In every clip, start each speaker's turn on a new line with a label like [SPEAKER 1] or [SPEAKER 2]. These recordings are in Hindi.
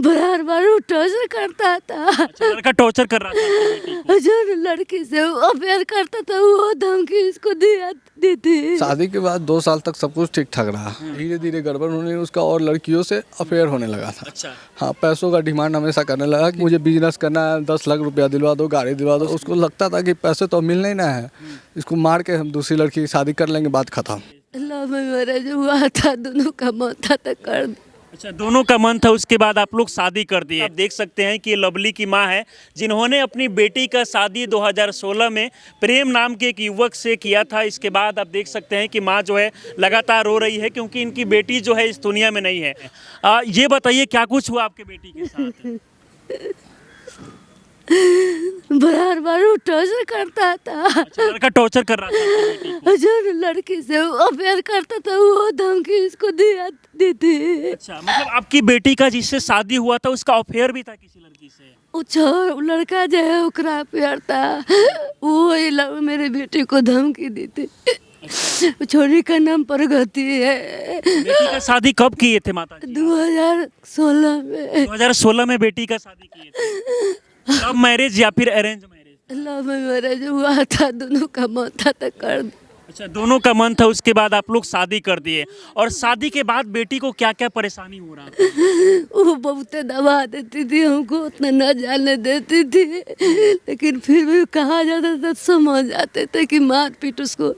[SPEAKER 1] बार बार वो टॉर्चर करता था।
[SPEAKER 2] अच्छा, लड़का टॉर्चर कर रहा था आपकी बेटी को।
[SPEAKER 1] जो लड़की से वो अफेयर करता था वो धमकी इसको दिया दी थी।
[SPEAKER 3] शादी के बाद 2 साल तक सब कुछ ठीक ठाक रहा। धीरे धीरे गड़बड़ होने उसका और लड़कियों से अफेयर होने लगा था।
[SPEAKER 2] अच्छा,
[SPEAKER 3] हाँ, पैसों का डिमांड हमेशा करने लगा कि मुझे बिजनेस करना है, 10 लाख रुपया दिलवा दो, गाड़ी दिलवा दो। उसको लगता था कि पैसे तो मिलने ही ना है, इसको मार के हम दूसरी लड़की की शादी कर लेंगे, बात खत्म।
[SPEAKER 1] लव मैरिज हुआ था, दोनों का मन था तो कर।
[SPEAKER 2] अच्छा, दोनों का मन था, उसके बाद आप लोग शादी कर दिए। आप देख सकते हैं कि ये लवली की मां है जिन्होंने अपनी बेटी का शादी 2016 में प्रेम नाम के एक युवक से किया था। इसके बाद आप देख सकते हैं कि मां जो है लगातार रो रही है क्योंकि इनकी बेटी जो है इस दुनिया में नहीं है। ये बताइए क्या कुछ हुआ आपके बेटी के साथ?
[SPEAKER 1] बार बार वो टॉर्चर करता था।
[SPEAKER 2] अच्छा, लड़का टॉर्चर कर रहा था आपकी बेटी को।
[SPEAKER 1] जो लड़की से वो अफेयर करता था वो धमकी इसको दिया दी थी।
[SPEAKER 2] अच्छा, मतलब आपकी बेटी का जिससे शादी हुआ था उसका अफेयर भी था किसी लड़की से?
[SPEAKER 1] वो लड़का जो है ओकरा अफेयर था, वो मेरे बेटे को धमकी दी थी। छोरी का नाम प्रगति है।
[SPEAKER 2] बेटी का शादी कब किए थे माता जी?
[SPEAKER 1] 2016 में।
[SPEAKER 2] 2016 में बेटी का शादी किए थे। लव मैरिज या फिर अरेंज मैरिज?
[SPEAKER 1] लव मैरिज हुआ था, दोनों का मन था तो कर।
[SPEAKER 2] अच्छा, दोनों का मन था, उसके बाद आप लोग शादी कर दिए। और शादी के बाद बेटी को क्या क्या परेशानी हो रहा था?
[SPEAKER 1] वो बहुत दबा देती थी, हमको उतना न जाने देती थी, लेकिन फिर भी कहा जाता था समझ जाते थे कि मार पीट उसको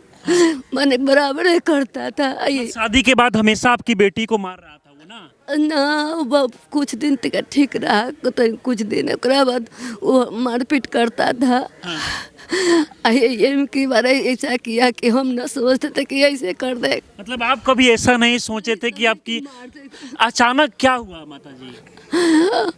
[SPEAKER 1] मैंने बराबर ही करता था। ये
[SPEAKER 2] शादी के बाद हमेशा आपकी बेटी को मार रहा था वो ना?
[SPEAKER 1] ना कुछ दिन तक ठीक रहा, तो कुछ दिन ओकरा बाद वो मारपीट करता था। ये की बार ऐसा किया कि हम न सोचते थे कि ऐसे कर दे।
[SPEAKER 2] मतलब आप कभी ऐसा नहीं सोचे थे कि आपकी अचानक क्या हुआ माता जी?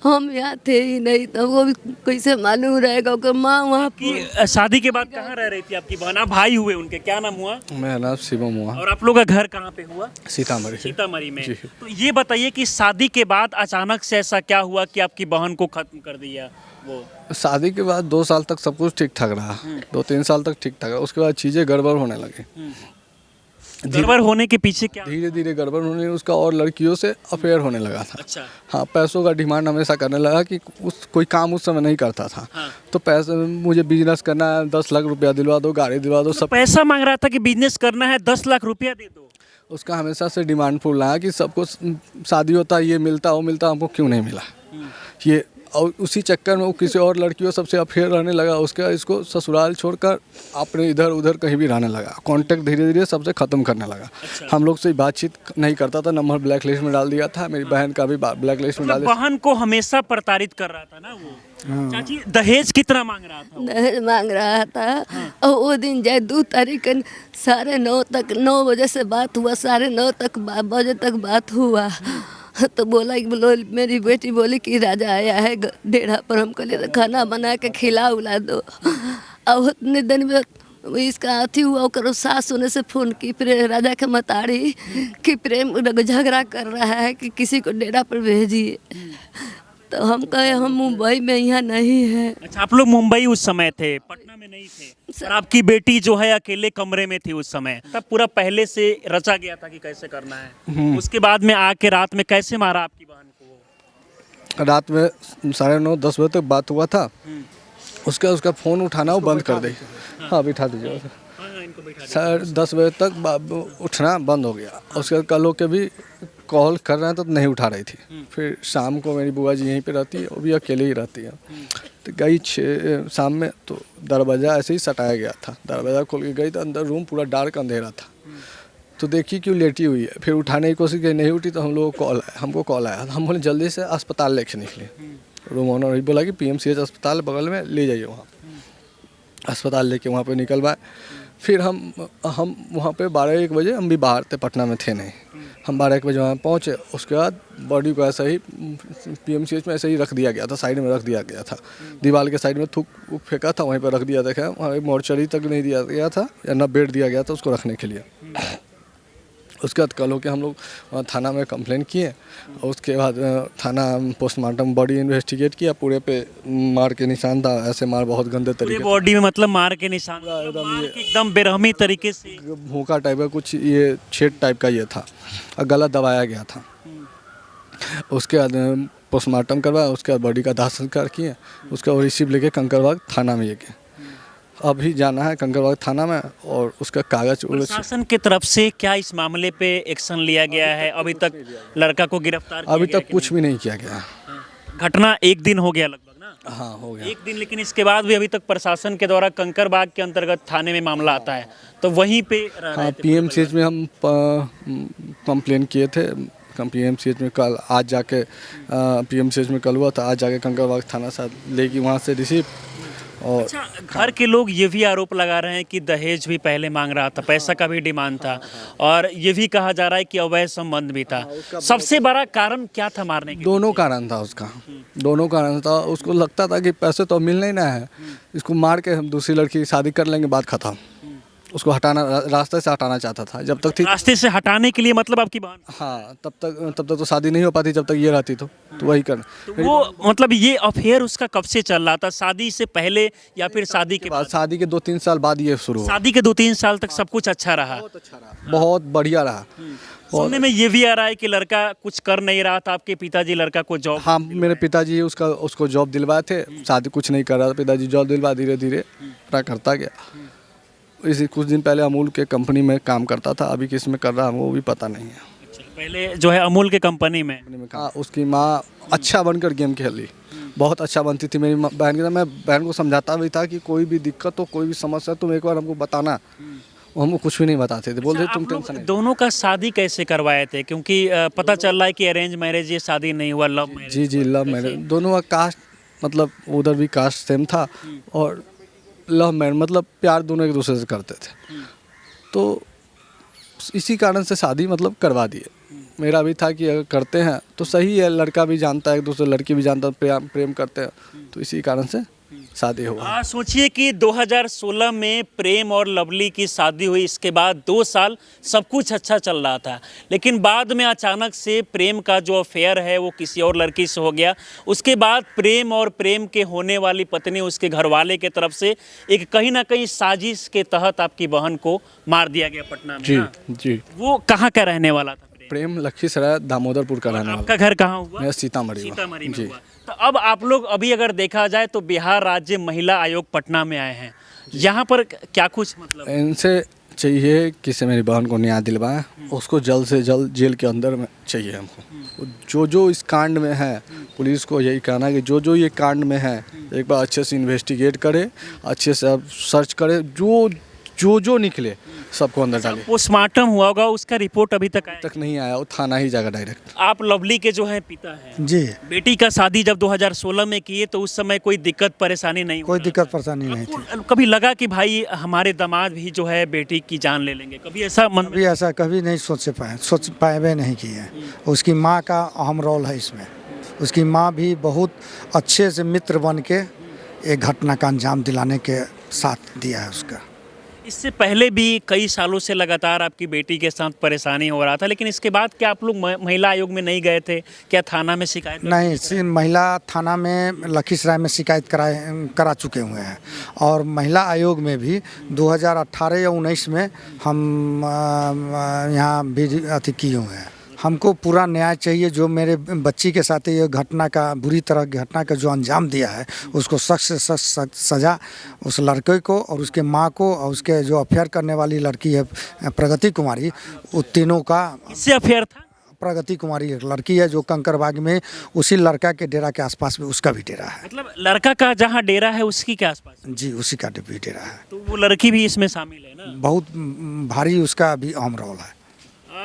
[SPEAKER 1] हम यहाँ थे ही नहीं, तो वो भी कैसे मालूम रहेगा कि माँ वहाँ
[SPEAKER 2] कि शादी के बाद कहाँ रह रही थी आपकी बहन? आप भाई हुए उनके, क्या नाम हुआ?
[SPEAKER 3] मेरा नाम शिवम हुआ।
[SPEAKER 2] और आप लोग का घर कहाँ पे हुआ?
[SPEAKER 3] सीतामढ़ी।
[SPEAKER 2] सीतामढ़ी में। तो ये बताइए कि शादी के बाद अचानक से ऐसा क्या हुआ कि आपकी बहन को खत्म कर दिया? वो
[SPEAKER 3] शादी के बाद 2 साल तक सब कुछ ठीक ठाक रहा। 2-3 साल तक ठीक ठाक रहा। उसके बाद चीज़ें गड़बड़ होने लगी।
[SPEAKER 2] गड़बड़ होने के पीछे क्या?
[SPEAKER 3] धीरे धीरे गड़बड़ होने उसका और लड़कियों से अफेयर होने लगा था।
[SPEAKER 2] अच्छा,
[SPEAKER 3] हाँ, पैसों का डिमांड हमेशा करने लगा कि कोई काम उस समय नहीं करता था।
[SPEAKER 2] हाँ।
[SPEAKER 3] तो पैसे, मुझे बिजनेस करना है, 10 लाख रुपया दिलवा दो, गाड़ी दिलवा दो, सब।
[SPEAKER 2] पैसा मांग रहा था कि बिजनेस करना है, 10 लाख रुपया दे दो।
[SPEAKER 3] उसका हमेशा से डिमांड फुल रहा कि सबको शादी होता, ये मिलता वो मिलता, हमको क्यों नहीं मिला। ये और उसी चक्कर में वो किसी और लड़कियों सबसे अफेयर रहने लगा। उसके बाद इसको ससुराल छोड़कर अपने इधर उधर कहीं भी रहने लगा। कांटेक्ट धीरे धीरे सबसे ख़त्म करने लगा।
[SPEAKER 2] अच्छा।
[SPEAKER 3] हम लोग से बातचीत नहीं करता था, नंबर ब्लैक लिस्ट में डाल दिया था। मेरी बहन का भी ब्लैक लिस्ट में डाल दिया।
[SPEAKER 2] बहन को हमेशा प्रताड़ित कर रहा था ना वो। चाची, दहेज कितना मांग रहा था वो?
[SPEAKER 1] दहेज मांग रहा था। और वो दिन जाए 2 तारीख 9:30 तक, 9 बजे से बात हुआ, 9:30 बजे तक बात हुआ। तो बोलो मेरी बेटी बोली कि राजा आया है डेरा पर, हम कहले खाना बना के खिला उला दो। और उतने दिन में इसका अथी हुआ, और सास होने से फ़ोन की फिर राजा के मतारी कि प्रेम झगड़ा कर रहा है कि किसी को डेरा पर भेजिए। तो हम कहे हम मुंबई में यहाँ नहीं है।
[SPEAKER 2] अच्छा, आप लोग मुंबई उस समय थे, पटना में नहीं थे। और आपकी बेटी जो है अकेले कमरे में थी उस समय। तब पूरा पहले से रचा गया था कि कैसे करना है। उसके बाद में आके रात में कैसे मारा आपकी बहन को?
[SPEAKER 3] रात में 9:30-10 बजे तक बात हुआ था। उसका फ़ोन उठाना वो बंद कर दी। हाँ, बिठा दीजिए। 10:30 बजे तक उठना बंद हो गया। उसके बाद कल के भी कॉल कर रहे हैं तो नहीं उठा रही थी। फिर शाम को मेरी बुआ जी यहीं पे रहती है, वो भी अकेले ही रहती है। तो गई शाम में, तो दरवाज़ा ऐसे ही सटाया गया था। दरवाज़ा खोल के गई तो अंदर रूम पूरा डार्क अंधेरा था। तो देखी क्यों लेटी हुई है। फिर उठाने की कोशिश की, नहीं उठी। तो हमको कॉल आया। हम बोले जल्दी से अस्पताल लेके निकले। रूम ओनर बोला कि PMCH अस्पताल बगल में ले जाइए। वहाँ अस्पताल लेके वहाँ पे निकलवाए। फिर हम वहाँ पे 12-1 बजे, हम भी बाहर थे, पटना में थे नहीं। हम 12-1 बजे वहाँ पहुँचे। उसके बाद बॉडी को ऐसा ही PMCH में ऐसे ही रख दिया गया था, साइड में रख दिया गया था। दीवार के साइड में थूक फेंका था, वहीं पर रख दिया था। वहाँ मोर्चरी तक नहीं दिया गया था, या ना बेड दिया गया था उसको रखने के लिए। उसके बाद कल होकर हम लोग थाना में कंप्लेन किए। और उसके बाद थाना पोस्टमार्टम बॉडी इन्वेस्टिगेट किया। पूरे पे मार के निशान था, ऐसे मार बहुत गंदे तरीके,
[SPEAKER 2] बॉडी में मतलब मार के निशान, एकदम बेरहमी तरीके से,
[SPEAKER 3] भूखा टाइप का कुछ, ये छेद टाइप का ये था, और गला दबाया गया था। उसके बाद पोस्टमार्टम करवाया, उसके बाद बॉडी का दाह संस्कार किए, उसका रिसीव लेके कंकड़बाग थाना में लेके अभी जाना है कंकड़बाग थाना में, और उसका कागज
[SPEAKER 2] प्रशासन की तरफ से क्या इस मामले पे एक्शन लिया गया है? अभी तक लड़का को गिरफ्तार किया
[SPEAKER 3] अभी
[SPEAKER 2] गया
[SPEAKER 3] तक कुछ भी नहीं किया गया।
[SPEAKER 2] घटना एक दिन हो गया लगभग ना?
[SPEAKER 3] हाँ हो गया
[SPEAKER 2] एक दिन, लेकिन इसके बाद भी अभी तक प्रशासन के द्वारा कंकड़बाग के अंतर्गत थाने में मामला आता है, तो वहीं पे रह रहे
[SPEAKER 3] हाँ
[SPEAKER 2] थे।
[SPEAKER 3] पीएमसीएच में हम कंप्लेन किए थे। पीएमसीएच में कल आज जाके पीएमसीएच में कल हुआ था, आज जाके कंकड़बाग थाना से लेगी वहाँ से रिसीव। और
[SPEAKER 2] अच्छा, घर के लोग ये भी आरोप लगा रहे हैं कि दहेज भी पहले मांग रहा था, पैसा का भी डिमांड था, और ये भी कहा जा रहा है कि अवैध संबंध भी था। सबसे बड़ा कारण क्या था मारने के?
[SPEAKER 3] दोनों कारण था उसका, दोनों कारण था। उसको लगता था कि पैसे तो मिलने ही ना है, इसको मार के हम दूसरी लड़की की शादी कर लेंगे, बात खत्म। उसको हटाना, रास्ते से हटाना चाहता था जब तक थी।
[SPEAKER 2] रास्ते से हटाने के लिए मतलब आपकी बहन?
[SPEAKER 3] हाँ तब तक तो शादी नहीं हो पाती जब तक ये रहती तो वही कर।
[SPEAKER 2] तो वो मतलब ये अफेयर उसका कब से चल रहा था? शादी से पहले या फिर शादी के बाद?
[SPEAKER 3] शादी के 2-3 साल बाद ये शुरू हुआ।
[SPEAKER 2] शादी के 2-3 साल तक सब कुछ अच्छा रहा,
[SPEAKER 3] बहुत बढ़िया रहा।
[SPEAKER 2] सुनने में ये भी आ रहा है कि लड़का कुछ कर नहीं रहा था, आपके पिताजी लड़का को जॉब?
[SPEAKER 3] हाँ मेरे पिताजी उसको जॉब दिलवाए थे, शादी कुछ नहीं कर रहा था, पिताजी जॉब दिलवा धीरे धीरे पूरा करता गया। इसी कुछ दिन पहले अमूल के कंपनी में काम करता था, अभी किस में कर रहा है वो भी पता नहीं है।
[SPEAKER 2] पहले जो है अमूल के कंपनी में
[SPEAKER 3] उसकी माँ अच्छा बनकर गेम खेली, बहुत अच्छा बनती थी मेरी बहन की। मैं बहन को समझाता भी था कि कोई भी दिक्कत हो, कोई भी समस्या, तुम एक बार हमको बताना। वो हमको कुछ भी नहीं बताते थे, बोलते तुम टेंशन नहीं।
[SPEAKER 2] दोनों का शादी कैसे करवाए थे? क्योंकि पता चल रहा है कि अरेंज मैरिज ये शादी नहीं हुआ, लव मैरिज।
[SPEAKER 3] जी लव मैरिज। दोनों का कास्ट मतलब उधर भी कास्ट सेम था, और लव मैरिज मतलब प्यार दोनों एक दूसरे से करते थे, तो इसी कारण से शादी मतलब करवा दिए। मेरा भी था कि अगर करते हैं तो सही है, लड़का भी जानता है एक दूसरे, लड़की भी जानता है, प्रेम करते हैं, तो इसी कारण से शादी हुआ।
[SPEAKER 2] सोचिए कि 2016 में प्रेम और लवली की शादी हुई, इसके बाद 2 साल सब कुछ अच्छा चल रहा था, लेकिन बाद में अचानक से प्रेम का जो अफेयर है वो किसी और लड़की से हो गया। उसके बाद प्रेम और प्रेम के होने वाली पत्नी, उसके घरवाले के तरफ से एक कहीं ना कहीं साजिश के तहत आपकी बहन को मार दिया गया पटना में।
[SPEAKER 3] जी
[SPEAKER 2] वो कहाँ का रहने वाला था?
[SPEAKER 3] प्रेम लखीसराय दामोदरपुर का रहने वाला।
[SPEAKER 2] आपका घर कहाँ हुआ?
[SPEAKER 3] मेरा सीतामढ़ी
[SPEAKER 2] में
[SPEAKER 3] जी।
[SPEAKER 2] हुआ। तो अब आप लोग अभी अगर देखा जाए तो बिहार राज्य महिला आयोग पटना में आए हैं, यहाँ पर क्या कुछ मतलब?
[SPEAKER 3] इनसे चाहिए कि से मेरी बहन को न्याय दिलवाएं, उसको जल्द से जल्द जेल के अंदर में चाहिए हमको। जो इस कांड में है, पुलिस को यही कहना है कि जो ये कांड में है एक बार अच्छे से इन्वेस्टिगेट करे, अच्छे से अब सर्च करे, जो निकले सबको अंदर डाले।
[SPEAKER 2] पोस्टमार्टम हुआ होगा, उसका रिपोर्ट अभी तक
[SPEAKER 3] नहीं आया, वो थाना ही जाएगा डायरेक्ट।
[SPEAKER 2] आप लवली के जो है पिता हैं
[SPEAKER 4] जी,
[SPEAKER 2] बेटी का शादी जब 2016 में किए तो उस समय कोई दिक्कत परेशानी नहीं
[SPEAKER 4] कोई दिक्कत परेशानी नहीं थी।
[SPEAKER 2] कभी लगा कि भाई हमारे दामाद भी जो है बेटी की जान ले लेंगे? कभी ऐसा मन में?
[SPEAKER 4] कभी ऐसा कभी नहीं सोच पाए नहीं किए। उसकी माँ का अहम रोल है इसमें। उसकी माँ भी बहुत अच्छे से मित्र बन के एक घटना का अंजाम दिलाने के साथ दिया है उसका।
[SPEAKER 2] इससे पहले भी कई सालों से लगातार आपकी बेटी के साथ परेशानी हो रहा था, लेकिन इसके बाद क्या आप लोग महिला आयोग में नहीं गए थे? क्या थाना में शिकायत?
[SPEAKER 4] नहीं, महिला थाना में लखीसराय में शिकायत करा चुके हुए हैं, और महिला आयोग में भी 2018 या 19 में हम यहाँ भी अति किए हुए हैं। हमको पूरा न्याय चाहिए। जो मेरे बच्ची के साथ ये घटना का, बुरी तरह की घटना का जो अंजाम दिया है, उसको सख्त से सख्त सज़ा उस लड़के को और उसके माँ को और उसके जो अफेयर करने वाली लड़की है प्रगति कुमारी, वो तीनों का।
[SPEAKER 2] इससे अफेयर था?
[SPEAKER 4] प्रगति कुमारी एक लड़की है जो कंकड़बाग में उसी लड़का के डेरा के आसपास में उसका भी डेरा है।
[SPEAKER 2] मतलब लड़का का जहाँ डेरा है उसकी के आसपास?
[SPEAKER 4] जी, उसी का भी डेरा है।
[SPEAKER 2] तो वो लड़की भी इसमें शामिल है ना?
[SPEAKER 4] बहुत भारी उसका भी अहम रोल है।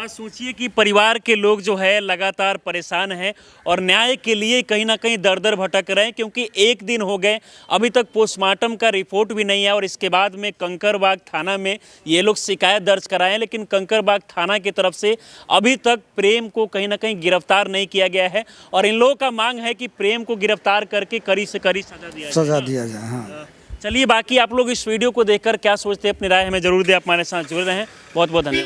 [SPEAKER 2] सोचिए कि परिवार के लोग जो है लगातार परेशान हैं और न्याय के लिए कहीं ना कहीं दर दर भटक रहे हैं, क्योंकि 1 दिन हो गए अभी तक पोस्टमार्टम का रिपोर्ट भी नहीं है, और इसके बाद में कंकड़बाग थाना में ये लोग शिकायत दर्ज कराए हैं, लेकिन कंकड़बाग थाना की तरफ से अभी तक प्रेम को कहीं ना कहीं गिरफ्तार नहीं किया गया है, और इन लोगों का मांग है कि प्रेम को गिरफ्तार करके कड़ी से कड़ी सजा दिया जाए।
[SPEAKER 4] हाँ।
[SPEAKER 2] चलिए, बाकी आप लोग इस वीडियो को देखकर क्या सोचते हैं, अपनी राय हमें जरूर दें। आप हमारे साथ जुड़ रहे हैं, बहुत बहुत धन्यवाद।